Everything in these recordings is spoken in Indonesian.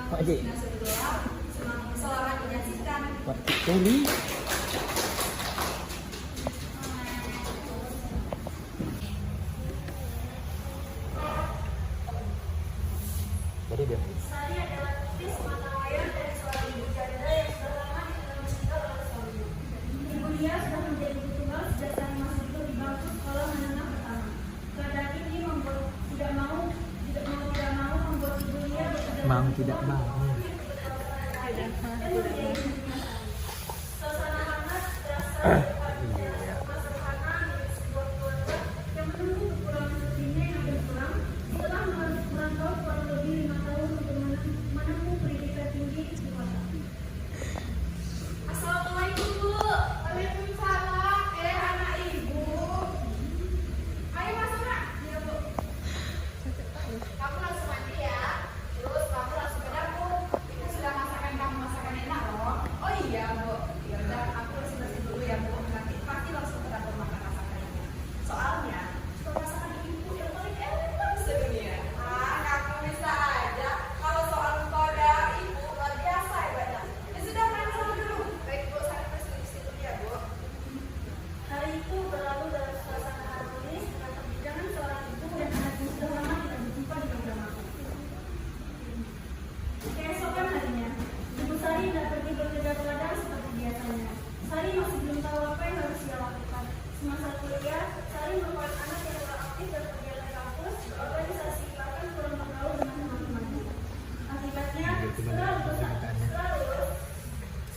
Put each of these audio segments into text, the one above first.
Pak J. Selamat menyaksikan. Pak Tuli. Jadi dia. Sari adalah tipis mata wayang dari seorang ibu janda yang sudah lama dikenal meninggal oleh suaminya. Ibu dia sudah menjadi ibu tunggal sejak Sari masih duduk di bangku sekolah menengah pertama. Keadaan ini membuat tidak mau membuat ibu dia bekerja. Mau tidak mau. Suasana hangat terasa sederhana milik sebuah keluarga yang menunggu kekurangan rezekinya yang berkurang setelah merantau kurang lebih 5 tahun untuk menempuh pendidikan tinggi di kota. Assalamualaikum Bu. Waalaikumsalam. Anak ibu. Ayo masuk Nak. Iya Bu. Kamu langsung mandi ya. Terus kamu langsung ke dapur. Itu sudah masakan enak loh. Oh iya Bu. Ya udah aku bersih dulu ya Bu. Nanti pasti langsung ke dapur makan masakannya. Soalnya masakan ibu yang paling enak sedunia. Kamu bisa aja. Kalau soal keluarga ibu luar biasa hebatnya. Ya sudah main sama dulu. Baik Bu, saya bersih dulu ya Bu. Hari itu berlalu dalam suasana harmonis dengan perbincangan seorang ibu dan anaknya sudah lama tidak berjumpa di meja makan. Keesokan harinya, Ibu Sari tidak pergi begadang seperti biasanya. Sari masih belum tahu apa yang harus dia lakukan. Semasa kuliah, Sari merupakan anak yang kurang aktif dan kegiatan kampus, berorganisasi, bahkan kurang bergaul dengan teman-temannya. Akibatnya, setelah lulus,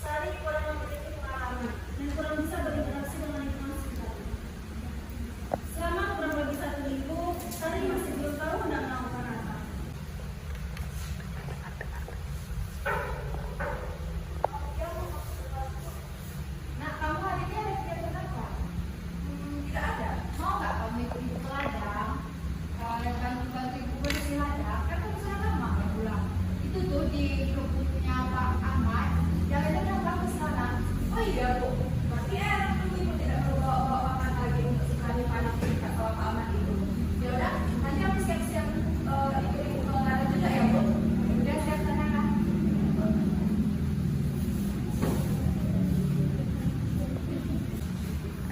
Sari kurang memiliki pengalaman dan kurang bisa berinteraksi dengan lingkungan sekitar. Selama kurang lebih 1 minggu, Sari masih belum tahu hendak melakukan apa. Nah, kamu hari ini ada kegiatan apa? Tidak ada. Mau nggak kamu ikut ibu ke ladang? Yang bantu ibu bersih ladang, kan kamu sudah lama ya pulang. Itu tuh di kebunnya Pak Ahmad, jalannya udah bagus sekarang. Oh iya Bu, berarti enak tuh ibu tidak perlu bawa makan lagi untuk sekali panas tingkat sama Pak Ahmad itu. Ya udah, nanti aku siap-siap ikut ibu ke ladang juga ya Bu. Udah siap sana kan?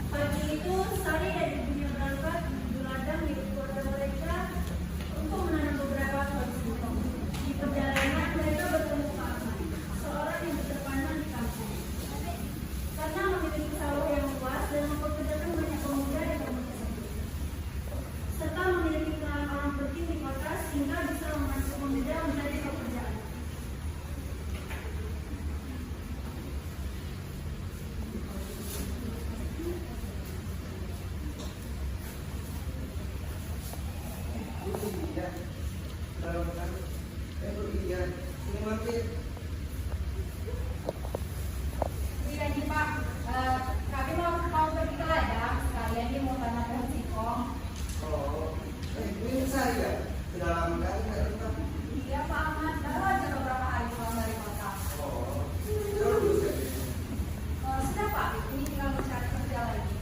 Pagi itu, Sari dan ibunya berangkat menuju ladang milik keluarga mereka untuk menanam beberapa pohon singkong. Di perjalanan, mereka bertemu Pak Ahmad, seorang yang terpandang di kampung. Karena memiliki sawah yang luas dan mempekerjakan banyak pemuda dan pemuda sendiri, serta memiliki kenalan orang penting di kota sehingga bisa membantu pemuda mencari pekerjaan. Iya nih Pak, kami mau pergi ke ladang sekalian dia mau tanam pohon singkong. Iya Pak Ahmad, baru aja beberapa hari pulang dari kota. Sudah Pak, ini tinggal mencari kerja lagi.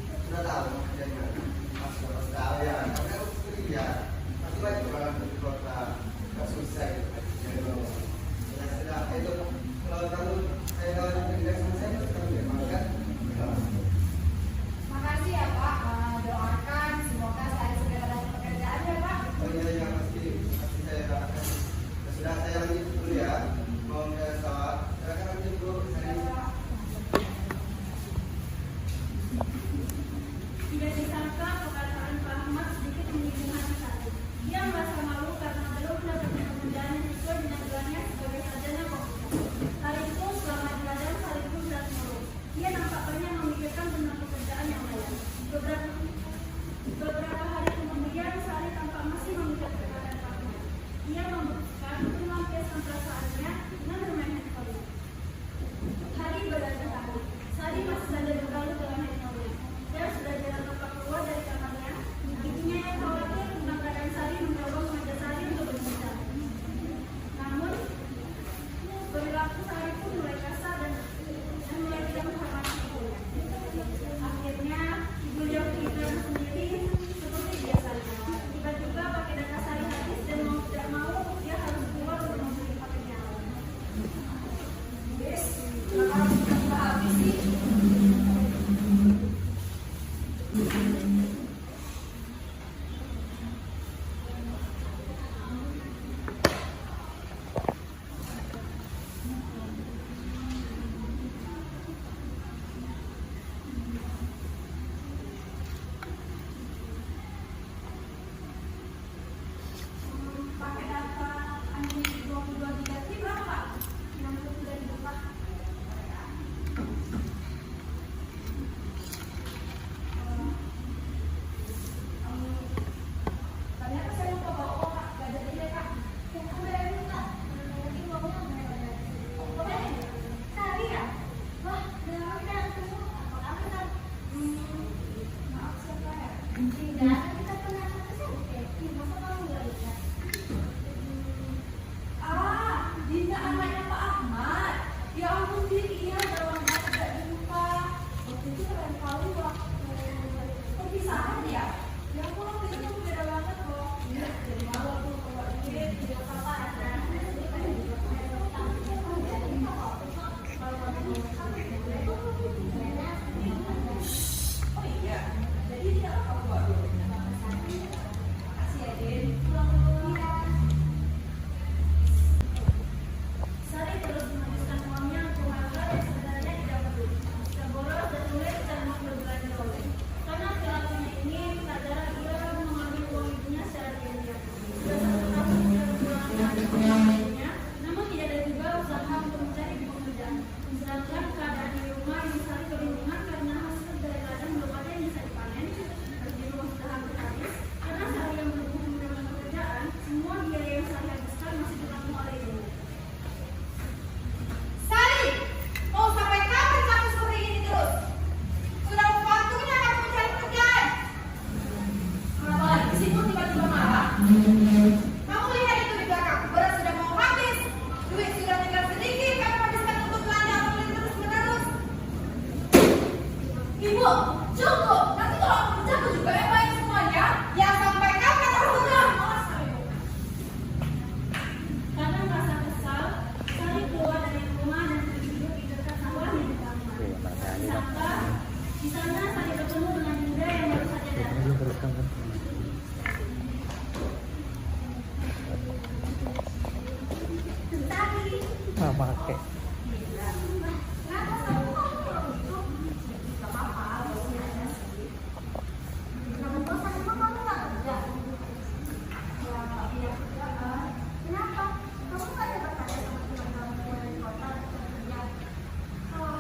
Yes, kenapa harus tiba-tiba habis sih? Pakai data Unlimited 22 GB ini berapa, Pak? 63.000, Pak. Ternyata saya lupa bawa uang, Kak. Nggak jadi deh, Kak. Ya, aku bayarin dulu, Kak. Mungkin uangnya nggak ada. Oh, bayarin? Tadi ya? Wah, udah kita ketemu. Apa kabar, Kak? Maaf, siapa ya? Tidak, kita pernah ketemu. Masa kamu nggak lihat? Dinda anaknya Pak Ahmad. Ya ampun, Din, iya, udah lama tidak jumpa. Waktu itu keren kali waktu perpisahan ya. Ya ampun, waktu itu kamu beda banget loh. Iya, jadi malu aku kalau Din, tidak apa-apa. Oh iya, jadi tidak apa-apa buat makasih ya, Din. Pulang dulu ya. Sari terus menghabiskan uangnya untuk hal-hal yang sebenarnya tidak perlu. Terboros dan mulai termas berbelanja oleh. Karena perilakunya ini pelajaran ia mengambil uang ibunya secara diam-diam. Sudah satu tahun ia memulangkan uang ibunya, namun tidak ada juga usaha untuk mencari pekerjaan. Sedangkan keadaan di rumah ini Sari kebingungan karena hasil dari ladang belum ada yang bisa dipanen. Rezeki rumah sudah hampir habis. Karena Sari yang belum mendapatkan pekerjaan, semua biaya yang Sari habiskan masih ditanggung oleh ibunya. Sari, mau sampai kapan kamu seperti ini terus? Sudah waktunya kamu mencari pekerjaan. Kenapa lagi sih Bu tiba-tiba marah? Kamu lihat itu di belakang, beras sudah mau habis. Duit sudah tinggal sedikit, kamu habiskan untuk belanja atau beli terus-menerus. Ibu, cukup. Nanti kalau aku kerjaku juga yang baik semuanya. Ya sampai kapan aku sudah? Karena merasa kesal, Sari keluar dari rumah dan duduk di dekat sawah yang ditambah. Di sana Sari bertemu dengan Dinda yang baru saja datang. Belum teruskan kan? Sari, Mama kayak kenapa kamu ngomong gitu? Gak apa-apa, bosnya aja sih. Kamu bosan, emang kamu gak kerja? Ya, gak punya kerjaan. Kenapa? Kamu gak ada bertanya sama teman kamu yang dari kota untuk kerja?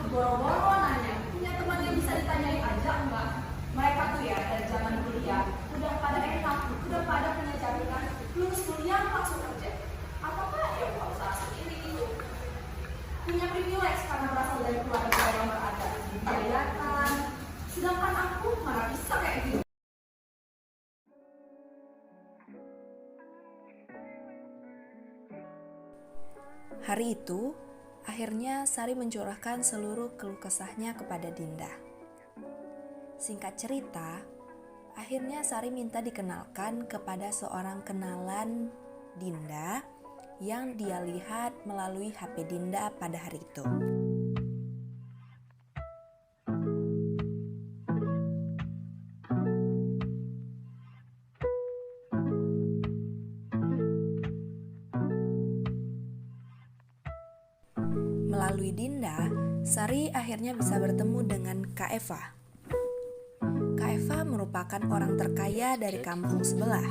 Boro-boro nanya, punya teman yang bisa ditanyain aja enggak? Mereka tuh ya dari zaman kuliah udah pada enak, udah pada punya jaminan lulus kuliah langsung kerja. Apakah ya buka usaha sendiri gitu? Punya privilege karena berasal dari keluarga yang berada dibiayakan. Sedangkan aku mana bisa kayak gitu. Hari itu, akhirnya Sari mencurahkan seluruh keluh kesahnya kepada Dinda. Singkat cerita, akhirnya Sari minta dikenalkan kepada seorang kenalan Dinda yang dia lihat melalui HP Dinda pada hari itu. Melalui Dinda, Sari akhirnya bisa bertemu dengan Kak Eva. Kak Eva merupakan orang terkaya dari kampung sebelah.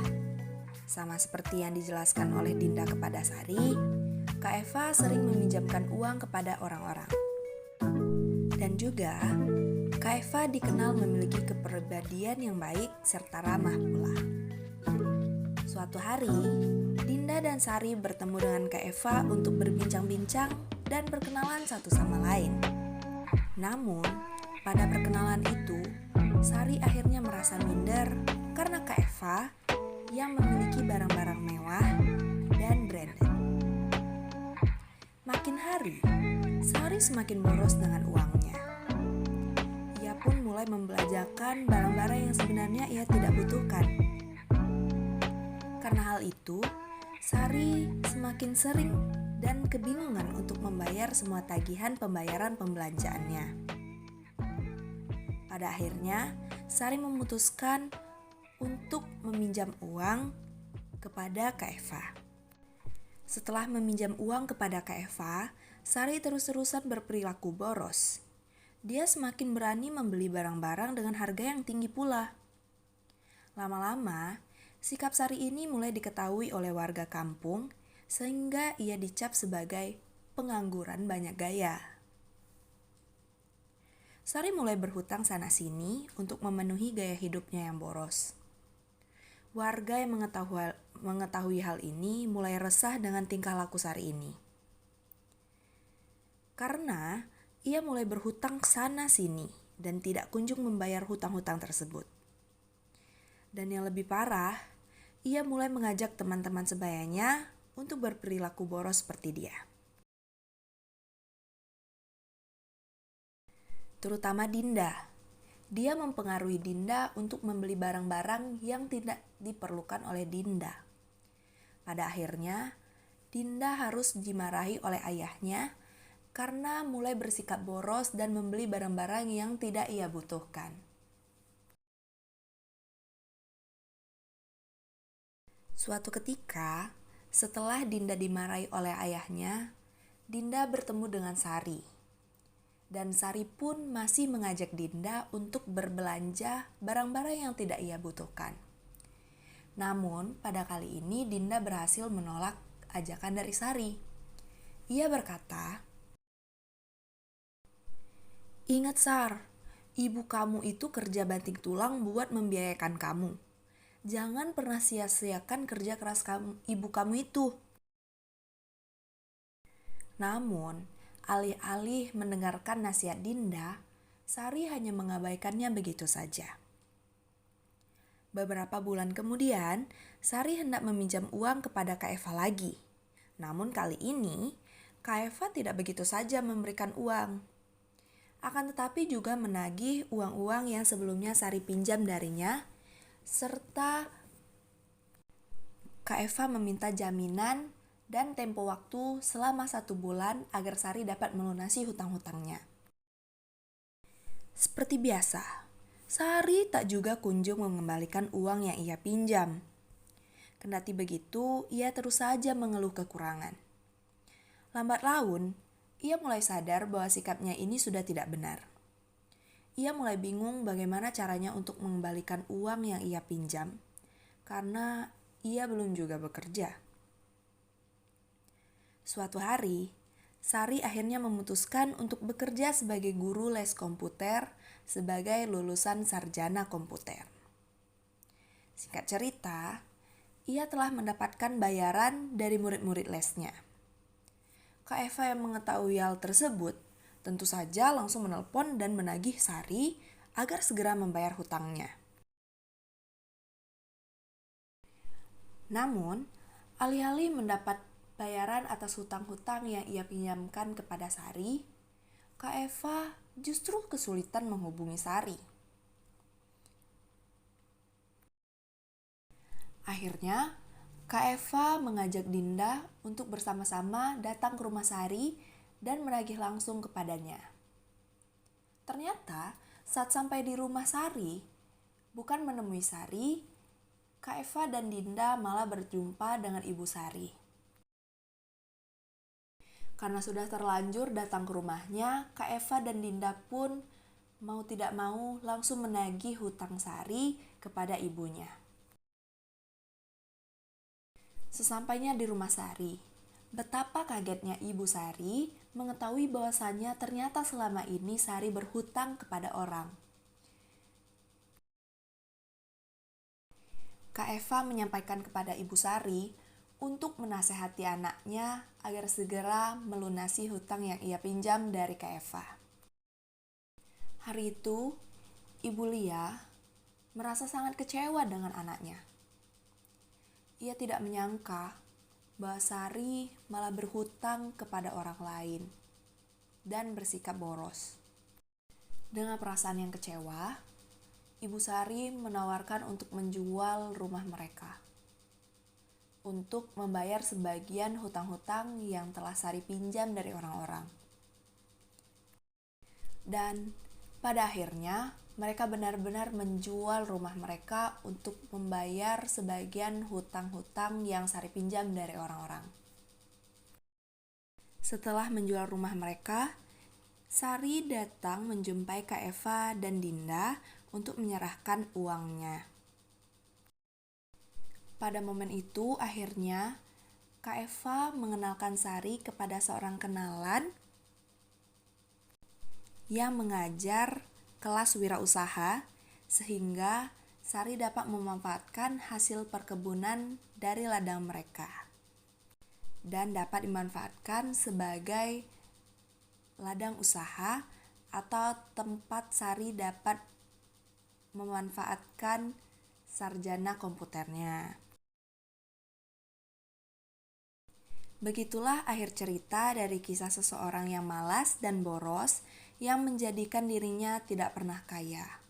Sama seperti yang dijelaskan oleh Dinda kepada Sari, Kak Eva sering meminjamkan uang kepada orang-orang. Dan juga, Kak Eva dikenal memiliki kepribadian yang baik serta ramah pula. Suatu hari, Dinda dan Sari bertemu dengan Kak Eva untuk berbincang-bincang dan berkenalan satu sama lain. Namun, pada perkenalan itu, Sari akhirnya merasa minder karena Kak Eva yang memiliki barang-barang mewah dan branded. Makin hari, Sari semakin boros dengan uangnya. Ia pun mulai membelanjakan barang-barang yang sebenarnya ia tidak butuhkan. Karena hal itu, Sari semakin sering dan kebingungan untuk membayar semua tagihan pembayaran pembelanjaannya. Pada akhirnya, Sari memutuskan untuk meminjam uang kepada Kak Eva. Setelah meminjam uang kepada Kak Eva, Sari terus-terusan berperilaku boros. Dia semakin berani membeli barang-barang dengan harga yang tinggi pula. Lama-lama, sikap Sari ini mulai diketahui oleh warga kampung sehingga ia dicap sebagai pengangguran banyak gaya. Sari mulai berhutang sana-sini untuk memenuhi gaya hidupnya yang boros. Warga yang mengetahui hal ini mulai resah dengan tingkah laku Sari ini. Karena ia mulai berhutang sana-sini dan tidak kunjung membayar hutang-hutang tersebut. Dan yang lebih parah, ia mulai mengajak teman-teman sebayanya untuk berperilaku boros seperti dia. Terutama Dinda. Dia mempengaruhi Dinda untuk membeli barang-barang yang tidak diperlukan oleh Dinda. Pada akhirnya, Dinda harus dimarahi oleh ayahnya karena mulai bersikap boros dan membeli barang-barang yang tidak ia butuhkan. Suatu ketika, setelah Dinda dimarahi oleh ayahnya, Dinda bertemu dengan Sari. Dan Sari pun masih mengajak Dinda untuk berbelanja barang-barang yang tidak ia butuhkan. Namun, pada kali ini Dinda berhasil menolak ajakan dari Sari. Ia berkata, "Ingat Sar, ibu kamu itu kerja banting tulang buat membiayakan kamu. Jangan pernah sia-siakan kerja keras ibu kamu itu." Namun, alih-alih mendengarkan nasihat Dinda, Sari hanya mengabaikannya begitu saja. Beberapa bulan kemudian, Sari hendak meminjam uang kepada Kak Eva lagi. Namun kali ini, Kak Eva tidak begitu saja memberikan uang. Akan tetapi juga menagih uang-uang yang sebelumnya Sari pinjam darinya, serta Kak Eva meminta jaminan dan tempo waktu selama 1 bulan agar Sari dapat melunasi hutang-hutangnya. Seperti biasa, Sari tak juga kunjung mengembalikan uang yang ia pinjam. Kendati begitu, ia terus saja mengeluh kekurangan. Lambat laun, ia mulai sadar bahwa sikapnya ini sudah tidak benar. Ia mulai bingung bagaimana caranya untuk mengembalikan uang yang ia pinjam, karena ia belum juga bekerja. Suatu hari, Sari akhirnya memutuskan untuk bekerja sebagai guru les komputer sebagai lulusan sarjana komputer. Singkat cerita, ia telah mendapatkan bayaran dari murid-murid lesnya. Kak Eva yang mengetahui hal tersebut tentu saja langsung menelpon dan menagih Sari agar segera membayar hutangnya. Namun, alih-alih mendapat bayaran atas hutang-hutang yang ia pinjamkan kepada Sari, Kak Eva justru kesulitan menghubungi Sari. Akhirnya, Kak Eva mengajak Dinda untuk bersama-sama datang ke rumah Sari dan menagih langsung kepadanya. Ternyata, saat sampai di rumah Sari, bukan menemui Sari, Kak Eva dan Dinda malah berjumpa dengan Ibu Sari. Karena sudah terlanjur datang ke rumahnya, Kak Eva dan Dinda pun mau tidak mau langsung menagih hutang Sari kepada ibunya. Sesampainya di rumah Sari, betapa kagetnya Ibu Sari mengetahui bahwasannya ternyata selama ini Sari berhutang kepada orang. Kak Eva menyampaikan kepada Ibu Sari untuk menasehati anaknya agar segera melunasi hutang yang ia pinjam dari Kak Eva. Hari itu, Ibu Lia merasa sangat kecewa dengan anaknya. Ia tidak menyangka bahwa Sari malah berhutang kepada orang lain dan bersikap boros. Dengan perasaan yang kecewa, Ibu Sari menawarkan untuk menjual rumah mereka. untuk membayar sebagian hutang-hutang yang telah Sari pinjam dari orang-orang. Dan pada akhirnya mereka benar-benar menjual rumah mereka untuk membayar sebagian hutang-hutang yang Sari pinjam dari orang-orang. Setelah menjual rumah mereka, Sari datang menjumpai Kak Eva dan Dinda untuk menyerahkan uangnya. Pada momen itu, akhirnya Kak Eva mengenalkan Sari kepada seorang kenalan yang mengajar kelas wirausaha, sehingga Sari dapat memanfaatkan hasil perkebunan dari ladang mereka dan dapat dimanfaatkan sebagai ladang usaha atau tempat Sari dapat memanfaatkan sarjana komputernya. Begitulah akhir cerita dari kisah seseorang yang malas dan boros yang menjadikan dirinya tidak pernah kaya.